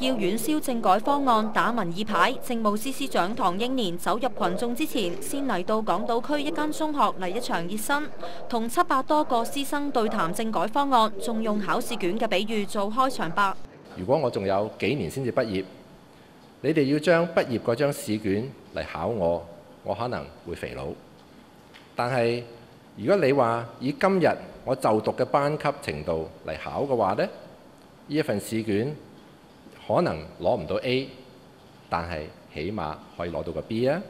要遠銷政改方案打民意牌。政務司司長唐英年走入群眾之前，先嚟到港島區一間中學嚟一場熱身，同700多個師生對談政改方案，仲用考試卷嘅比喻做開場白。如果我仲有幾年先至畢業，你哋要將畢業嗰張試卷嚟考我可能會肥佬。但係如果你話以今日我就讀嘅班級程度嚟考嘅話呢，呢一份試卷可能攞唔到 A， 但係起碼可以攞到個 B 啊。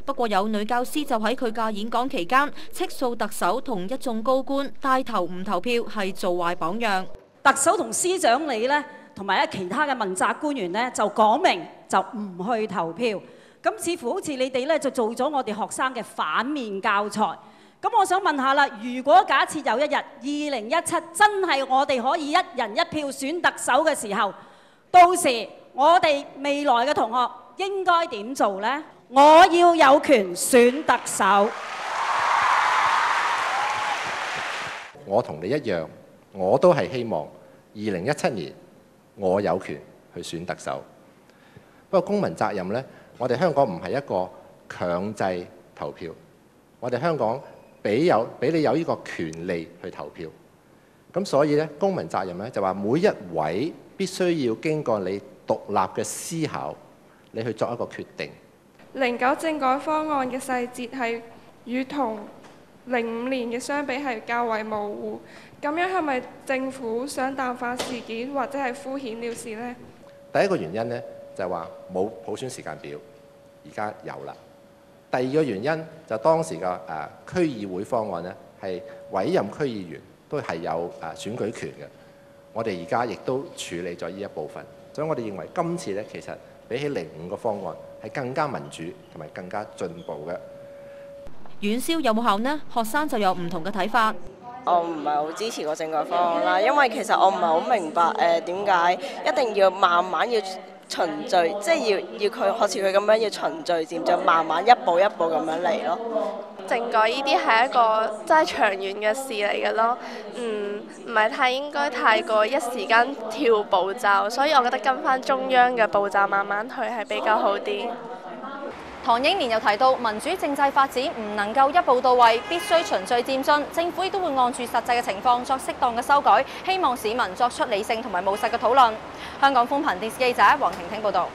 不過有女教師就喺佢嘅演講期間，斥訴特首同一眾高官帶頭唔投票係做壞榜樣。特首同司長你呢，同埋其他嘅問責官員呢，就講明就唔去投票。咁似乎好似你哋呢，就做咗我哋學生嘅反面教材。咁我想問下啦，如果假設有一日2017真係我哋可以一人一票選特首嘅時候，到時我哋未來嘅同學應該點做呢？我要有權選特首。我同你一樣，我都係希望2017年我有權去選特首。不過公民責任呢，我哋香港唔係一個強制投票，我哋香港俾你有呢個權利去投票。咁所以呢，公民責任呢，就話每一位必須要經過你獨立嘅思考，你去作一個決定。09政改方案嘅細節係與同05年嘅相比係較為模糊，咁樣係咪政府想淡化事件或者係敷衍了事呢？第一個原因呢，就係話冇普選時間表，而家有啦。第二個原因就當時嘅區議會方案呢，係委任區議員都係有選舉權嘅。我哋而家亦都處理咗呢一部分，所以我哋認為今次呢，其實比起05個方案係更加民主同埋更加進步嘅。遠銷有冇效呢？學生就有唔同嘅睇法。我唔係好支持個政改方案啦，因為其實我唔係好明白點解一定要慢慢要循序，即係要佢好似佢咁樣要循序漸進，慢慢一步一步咁樣嚟咯。政改呢啲係一個真係長遠嘅事嚟嘅咯，唔係太應該太過一時間跳步驟，所以我覺得跟翻中央嘅步驟慢慢去係比較好啲。唐英年又提到，民主政制發展唔能夠一步到位，必須循序漸進。政府亦都會按住實際嘅情況作適當嘅修改，希望市民作出理性同埋務實嘅討論。香港寬頻電視記者黃婷婷報導。